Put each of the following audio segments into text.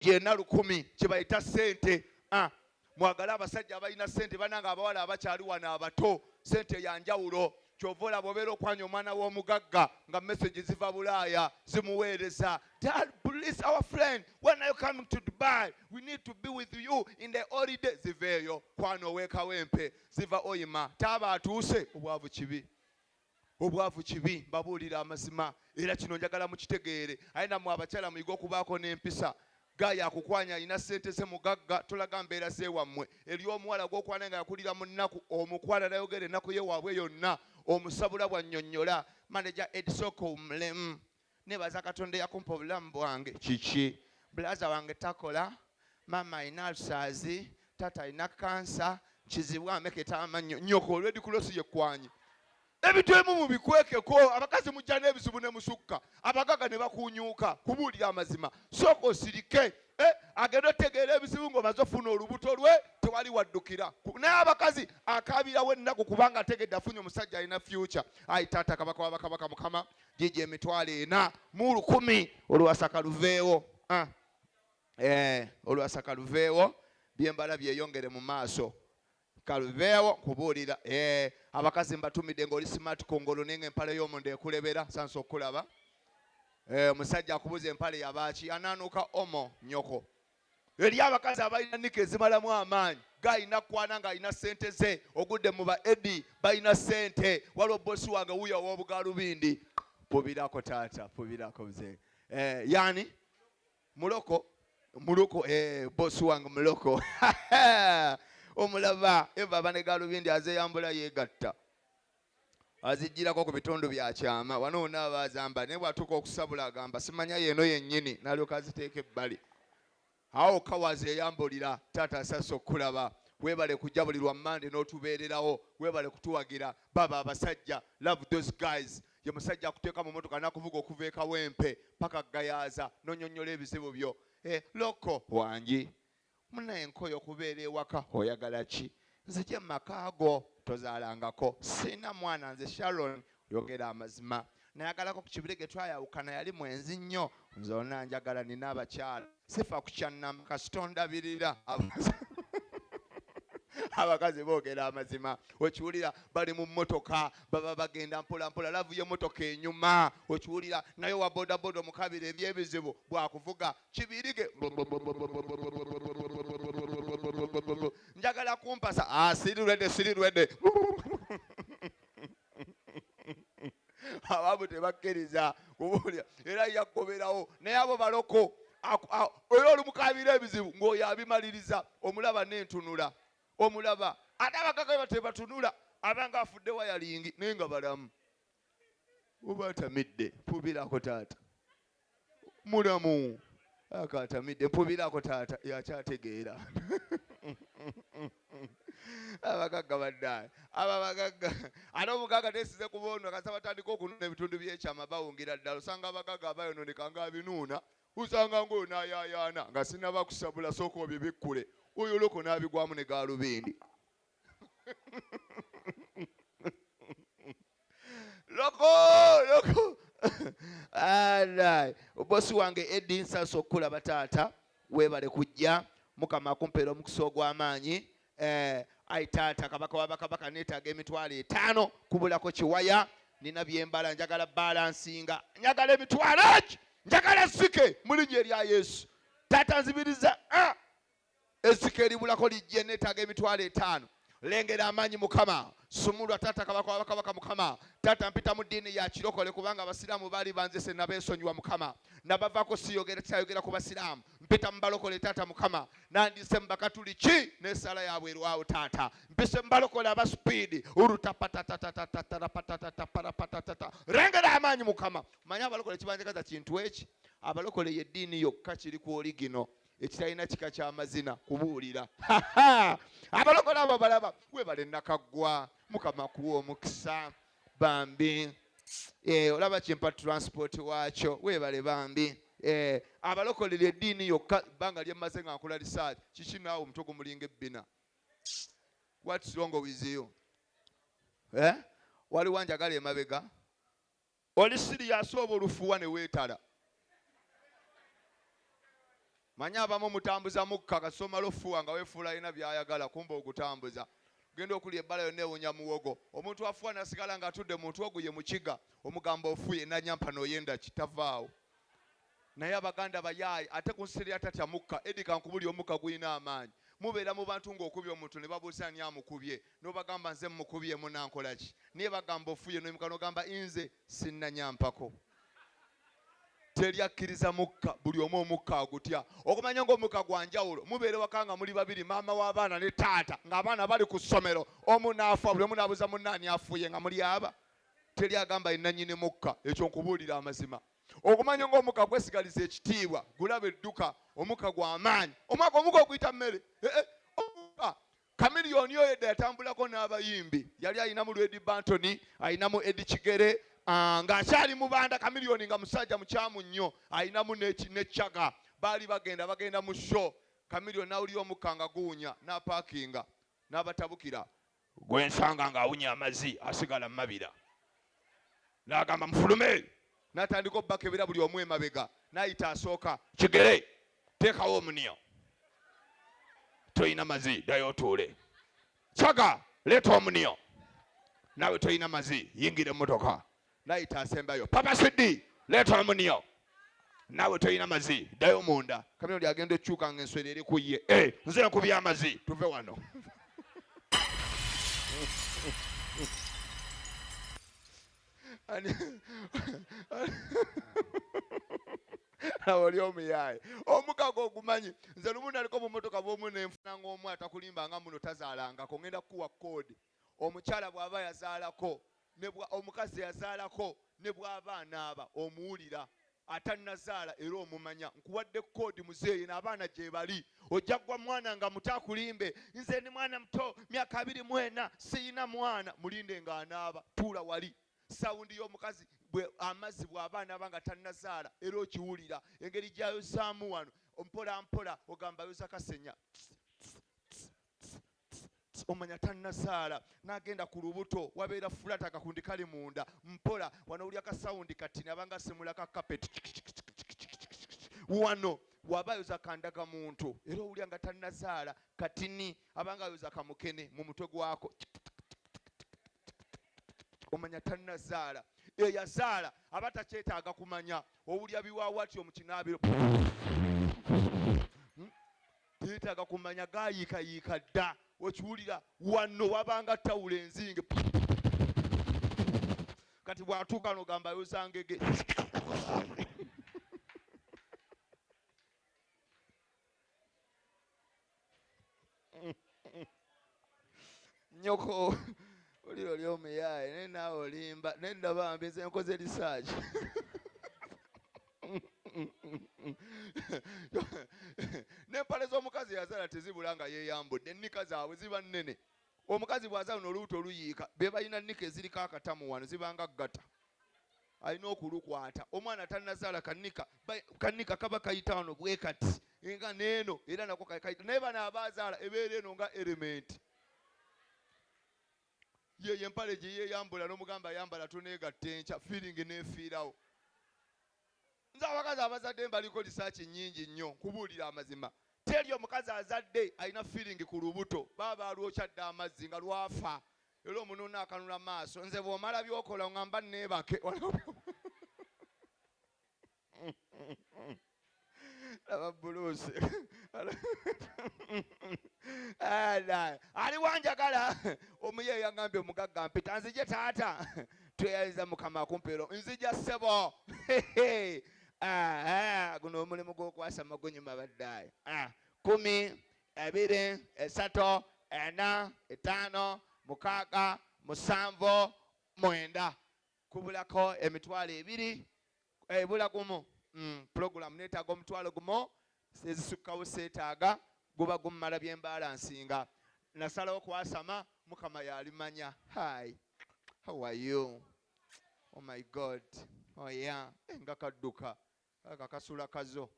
yena 1000 kibayita ssente. Mwagala abasajja abalina ssente bananga abawala abakyali wano abato ssente ya njawulo. Kyova olaba obeera okwanya omwana w'omugagga nga message ziva Bulaaya zimuweereza. Dad, please, our friend, when are you coming to Dubai? We need to be with you in the holiday. Ziveeyo kwano weeka wempe ziva Oyima. Taaba atuuse obwavu kibi. Obwavu kibi mbabuulira amazima era kino njagala mukitegeere. Aye nammwe abakyala muyiga okubaako n'empisa. Gaya akukwanya alina ssente ze mugagga tolaga mbeera zeewammwe. Eri omuwala gw'okwana nga yakulira mu nnaku omukwala nayogera ennaku ye waabwe yonna omusabula bwannyonnyola. Manager Edsoko omulemu. Nebaza Katonda yakumpa obulamu bwange. Kiki? Bulaza wange takola. Mama alina alusaazi. Tata alina kansa. Kizibu ameketa amannyo. Nnyoko olwedi kulosi yekkwanyi. Ebintu ebimu mubikwekeko abakazi mujja n'ebizibu ne musukka abagaga ne bakunyuuka kubuulira amazima. Sooka osirike agenda otegeera ebizibu ng'omaze ofuna olubuto lwe tewali waddukira. Naye abakazi akaabirawo ennaku kubanga ategedde afunye omusajja alina future. Ayi taata kabaka w'abakabaka Mukama gigi emitwalo 4 mu 1000 olwasaka luveewo. Olwasaka luveewo byembala byeyongere mu maaso. Kaluveewo kubuulira abakazi mbatumidde ng'oli smart kongolo nenga empale y'omuntu ekulebera sanso okulaba. Omusajja akubuza empale yabaaki anaanuuka omo nyoko. Eri abakazi abalina nika ezimalamu amaanyi gayina kwana ng'alina ssente ze ogudde mu ba Edi balina ssente waliwo bossi wange wuya ow'obugalubindi. Pubirako taata pubirako mzee. Yani muloko bossi wange muloko. Omulaba eva bane galubindi azeyambula yegatta azijjirako ku bitundu bya kyama wano n'abazamba ne bwatuuka okusabula agamba simanya yeno yennyini n'alyoka aziteeka ebbali. Awo kawazi eyambulira taata asasa okulaba. Weebale kujja buli lwa Mande n'otubeererawo. Weebale kutuwagira baba abasajja. Love those guys. Ye musajja akuteeka mu motoka n'akuvuga okuva eka wempe paka gayaaza n'onyonnyola ebizibu byo. Loko wangi muna enkoyo okubeera ewaka oyagala ki? Nze gye makaago tozaalangako. Sina mwana nze Sharon yogera amazima. Nayagalako ku kibirege twayawukana yali mwenzi nnyo. Nze ona njagala nina abakyala. Sifa ku kyannama kasitondabirira. Abakazi boogera amazima. Okiwulira bali mu mmotoka baba bagenda mpola mpola lavu y'emmotoka enyuma. Okiwulira naye wa bodaboda omukabira ebyebizibu bwakuvuga kibirige. Njagala kumpasa. Siri lwedde. Ababu tebakkiriza kubuulira era yakoberawo naye abo baloko era olumukabira ebizibu ng'oyo abimaliriza omulaba n'entunula. Omulaba ate abagaga tebatunula abanga afudde wayalingi naye nga balamu. Oba atamidde mpubirako taata mulamu akatamidde mpubirako taata yakyategeera. Abagagga baddaye ababagagga ate omugagga tesize kuboona kasa batandika okununa ebitundu by'ekyama bawungira ddala. Osanga abagagga abayononeka nga abinuuna usanga ng'oyo n'ayaayaana nga sinaba kusabula sooka obibikkule. Oyo loko n'abigwamu ne galubindi. Loko alright. Bosi wange Edi nsasa okulaba taata weebale kujja Mukama akumpeera omukisa ogw'amaanyi. Ayi taata kabaka w'abakabaka neetaaga emitwalo 5 kubulako kiwaya. Nina byembala njagala balansinga njagala emitwalo njagala sike mu linnya erya Yesu. Taata nzibiriza Ezike eribulako lijje neetaaga emitwalo 5. Lengera amaanyi Mukama. Sumulwa taata kabaka w'abakabaka Mukama. Taata mpita mu ddiini ya kirokole kubanga abasiraamu baali banzise nabeesonyiwa Mukama. Nabavaako siyogera kyayogera ku basiraamu. Mpita mu balokole taata Mukama. Nandise mu bakatuliki n'essala yaabwe erwawo taata. Mpise mu balokole abasupiidi. Urutapatatatatatatapatatatapatatatata. Lengera amaanyi Mukama. Manya abalokole kibanjagaza kintu eki. Abalokole y'eddiini yokka kiri ku oligino. Ekitalina kika ky'amazina kubuulira. Abalokole abo balaba weebale nakaggwa Mukama kuwa omukisa bambi. Olaba kimpa transport waakyo weebale bambi. Abalokolera eddiini yokka bbanga lyemmaze nga nkola research kiki naawe omutwe gumulinga ebbina. What's wrong with you? Waliwo njagala emabega. Oli serious oba olufuwa ne weetala. manya abamu mutambuza mukka kasoma lofuwa nga wefuula alina byayagala kumba ogutambuza genda okulya ebbala yonna ewunya muwogo omuntu afuwa nasigala nga atudde muntu ogwo ye mukiga omugamba ofuye nanyampa n'oyenda kitavaawo naye abaganda bayaayi ate kunsitirira tatya mukka edika nkubuli omukka gulina amaanyi mubeera mu bantu ng'okubye omuntu ne babuuza ani amukubye n'obagamba nze mukubye munankola ki naye bagamba ofuye n'oyimukano ogamba nze sinnanyampako teryakkiriza mukka buli omu omukka agutya okumanya ng'omukka gwa njawulo mubeere waka nga muli babiri maama w'abaana ne taata ng'abaana bali ku ssomero omu n'afa buli omu n'abuuza munnaani afuye nga muli aba teryagamba yenannyini mukka ekyo nkubuulira amazima okumanya ng'omukka gwesigaliza ekitiibwa gulaba edduka omukka gw'amaanyi omwaka omukka oguyita mmere omukka kamiliyoni oyo edda yatambulako n'abayimbi yali ayinamu Lwedi Bantoni ayinamu Edi Kigere ng'akyali mu banda kamiliyoni nga musajja mukyamu nnyo ayinamu n'ekyaga baali bagenda mu show kamiliyoni n'awulira omukka nga guwunya n'apaakinga n'abatabukira gwensanga ng'awunya amazzi asigala mu mabira n'agamba mufulume n'atandika obbakebera buli omu emabega n'ayita asooka Kigere teekawo omuniyo toyina mazi ddayo otuule kyaga leeta omuniyo nawe toyina mazi yingira emmotoka n'ayita asembayo papa Siddi leeta omuniyo nawe toyina mazi ddayo munda kamiliyoni agenda ekyuka nga enswera eri ku ye nze nkubya amazi tuve wano oli omuyaaye omukago ogumanyi nze lumu naliko mu mmotoka bw'omu nenfuna ng'omu atakulimba nga muno tazaalangako ngenda kuwa koodi omukyala bw'aba yazaalako omukazi yazaalako ne bw'aba anaaba omuwulira atannazaala era omumanya nkuwadde koodi muzeeyi n'abaana gye bali ojja gwa mwana nga muto akulimbe nze ndi mwana muto myaka 24 siyina mwana mulinde ng'anaaba tuula wali sawundi y'omukazi amazzi bw'aba anaaba nga tannazaala era okiwulira engeri gy'ayozaamu wano mpola mpola ogamba ayoza kasenya omanya tannazaala n'agenda ku lubuto wabeera fulata akakundi kali munda mpola wano owulya kasawundi katini abanga asimula ka kapeti wano waba ayoza kandaga muntu era owulya nga tannazaala katini abanga ayoza kamukene mu mutwe gwako omanya tannazaala eyazaala aba takyetaaga kumanya owulya biwaawatyo mu kinaabiro teetaaga kumanya gaayiikayiika dda okiwulira wano wabanga tawula enzinge kati bw'atuuka n'ogamba ayoza ngege nyoko oliro oli omuyaaye naye naawe olimba naye ndaba mbize nkoze research n'empale z'omukazi yazaala tezibula nga yeeyambudde ennika zaabwe ziba nnene omukazi bw'azaala n'olubuto oluyiika be balina nnika eziriko akatamu wano zibanga ggata alina okulukwata omwana tannazaala kanika kaba kayita wano bwe kati nga neeno era nako kayita naye bano abaazaala ebeera eno nga elementi ye empale gye yeeyambula n'omugamba ayambala toneegatta enkya feeling neefiirawo nze abakazi abazadde mbaliko lisaaki nnyingi nnyo kubuulira amazima teri omukazi azadde alina feeling ku lubuto baba alwokyadde amazzi nga lwafa era omunuuna akanula maaso nze bw'omala byokola ngamba neebake laba buluusi ali wanjagala omuyeeyo yagambye omugagga mpita nzije taata tweyaliza mukama akumpeero nzija ssebo guno omulimu gw'okwasa magonyi mabaddaayo 10, 2, 3, 4, 5, 6, 7, 9 kubulako emitwalo 2 ebula gumu program neetaaga omutwalo gumu ezisukkawo seetaaga guba gumumala byembalansinga nasalawo kwasama mukama yalimanya hi how are you oh my god oh yeah nga kadduka kakasula kazo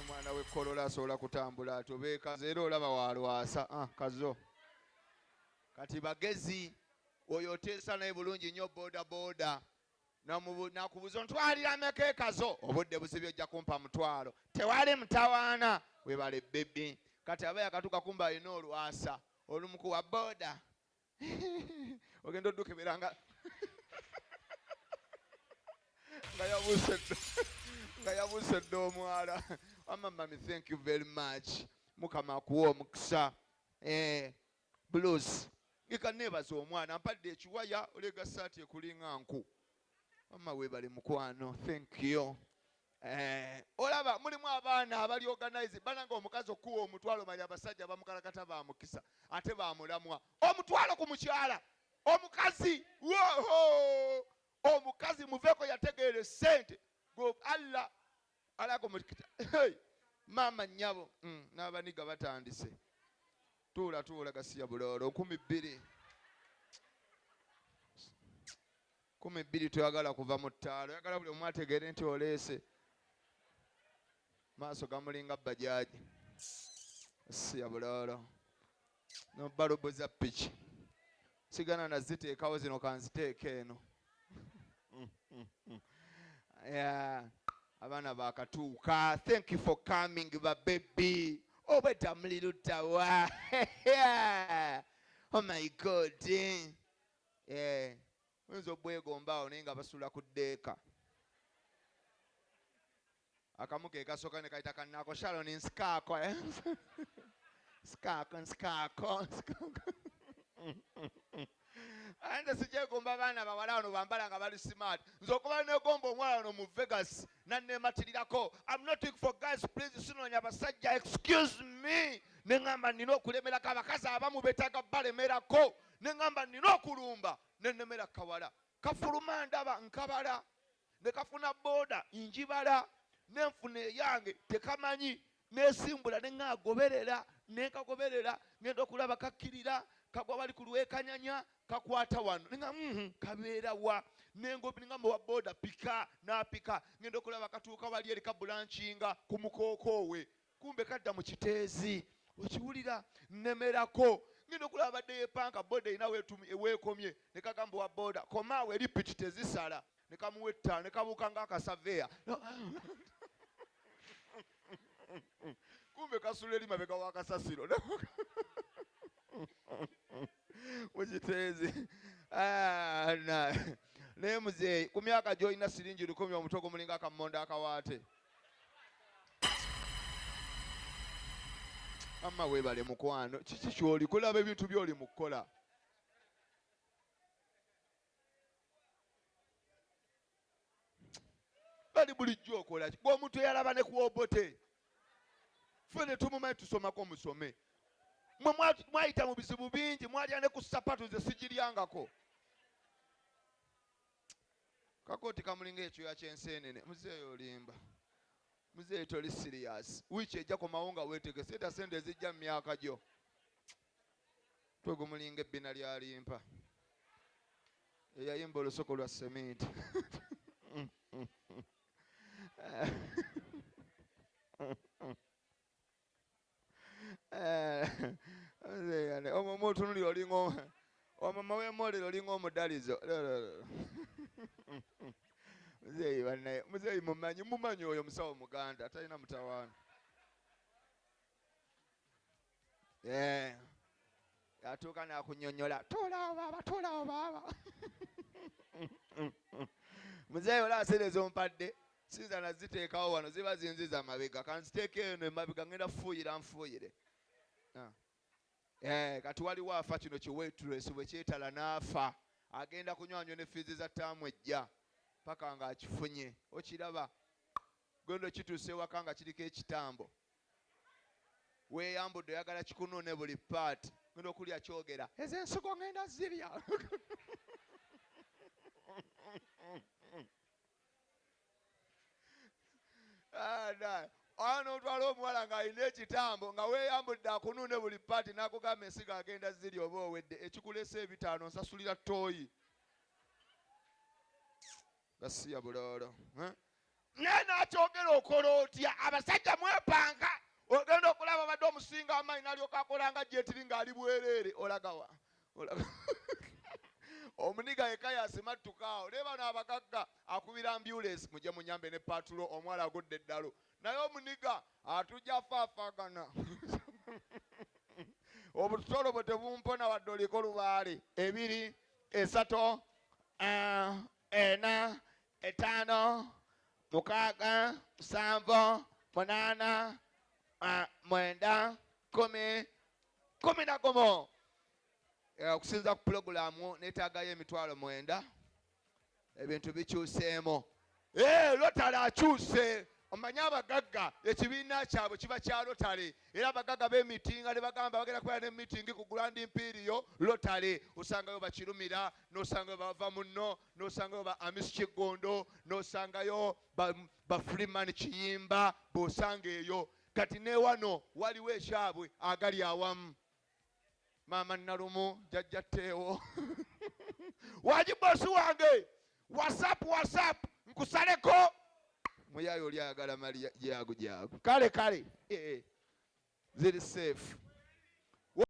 omwana w'ekkolola asobola kutambula atobeeka era olaba walwasa kazo kati bagezi oyo oteesa naye bulungi nnyo boda nakubuuza ntwalira meka ekazo obudde busibye ojja kumpa mutwalo tewali mutawaana webale bebi kati aba yakatuka kumba alina olwasa olumukuwa boda ogenda oddukeberanga nga yabuuse dda omwala amamami thank you very much mukama akuwa omukisa blues ngekanneebaza omwana mpadde ekiwaya olega saati ekulinga nku mama webale mukwano thank you olaba mulimu abaana abali organize bananga omukazi okuwa omutwalo manya abasajja bamukalakata bamukisa ate bamulamwa omutwalo ku mukyala omukazi omukazi muveeko yategeere sente Allah alako mukita mama nyabo n'abaniga batandise tuula gasiya bulolo 12 toyagala kuva mu ttaalo yagala buli omu ategeere nti oleese maaso gamulinga bajaaji siya bulolo nobaloboza piki sigana naziteekawo zino kanziteeka eno abaana bakatuuka thank you for coming babebi obwedda mulirutawa oh my god oyinza obwegombaawo naye nga basula ku ddeeka akamu ke kasooka ne kayita kannaako Sharon nskaako nskaako ante sikyegomba abaana bawala wano bambala nga bali smart nze okuba negomba omwala wano mu Vegas nanneematirirako I'm not looking for guys please sinoonya abasajja excuse me neŋŋamba nina okulemerako abakazi abamu betaaga balemerako neŋŋamba nina okulumba nennemera kawala kafuluma ndaba nkabala ne kafuna booda njibala nenfuna eyange tekamanyi nesimbula neŋŋagoberera nekagoberera ngenda okulaba kakkirira kagwa bali ku lwekanyanya kakwata wano ninga kabeera wa nengamba wa booda pika napika ngenda okulaba katuuka wali eri kabulanchinga ku mukokoowe kumbe kadda mu kiteezi okiwulira nnemerako ngenda okulaba badde yepanka booda erina weekomye ne kagamba wa booda komaawe eri piki tezisala ne kamuwa ettaano ne kabuuka ng'akasaveya kumbe kasula eri mabega w'akasasiro mukiteezi naye muzeeyi ku myaka gy'olina siringi 10 omutwe gumulinga akammonde akawaate mama weebale mukwano kiki ky'oli kulaba ebintu by'oli mu kukola bali bulijjo okola ki gweomuntu eyalaba ne kuwobote ffe ne tumumanyi tusomako musome mwe mwayita mu bizibu bingi mwalya ne ku sapatu ze sigiryangako kakooti kamulinga ekyoya ky'enseenene muzeeyi olimba muzeeyi toli serious wiiki ejja komawo nga weetegese eta sente ezijja mu myaka gyo twegumulinga ebbina lya limpa eyayimba olusoko lwa seminti omama otunulira olinga omama w'emolero olinga omudalizo muzeeyi bannaye muzeeyi mumanyi oyo musawo muganda talina mutawaana atuuka nakunyonyola toolaawo baaba muzeeyi olaba seereza ompadde sinza naziteekawo wano ziba zinziza mabega kanziteeka eno emabega ngenda nfuuyire kati waliwo afa kino kiwaitress bwe kyetala n'afa agenda kunywanywa ne fiizi za ttaamu ejja paka nga akifunye okiraba genda kituuse ewaka nga kiriko ekitambo weeyambudde oyagala kikunuune buli paati ngenda okulya kyogera ezo ensigo ngenda zirya n'otwala omuwala ng'alina ekitambo nga weeyambudde akunuune buli paati n'akugamba ensigo agenda ziri oba owedde ekikulesa 5 nsasulira ttooyi gasiya buloolo naye n'akyogera okola otya abasajja mwepanga ogenda okulaba badde omusinga amaanyi n'alyoka akola nga jetiri ng'ali bwereere olagawa omuniga yekka yasimattukaawo naye bano abagagga akubira ambulance mujje munyambe ne patulo omwala agudde eddalo naye omuniga atujja faafaagana obutolo bwe tebumpona wadde oliko lubaale 2 3 4 5 6 7 8 9 10 11 okusinza ku pulogulaamu neetaagayo emitwalo 9 ebintu bikyuseemu lotale akyuse omanyi abagagga ekibiina kyabwe kiba kya lotale era abagagga b'emitinga ne bagamba bagenda kubeera n'emitingi ku Grand Imperial lotale osangayo bakirumira n'osangayo bava muno n'osangayo ba Amisi Kigondo n'osangayo ba Freeman Kiyimba bw'osanga eyo kati ne wano waliwo ekyabwe agali awamu Maama Nalumu jjajja Teewo waji bosi wange whatsapp nkusaleko muyayo oli ayagala mali jagu kale ziri safe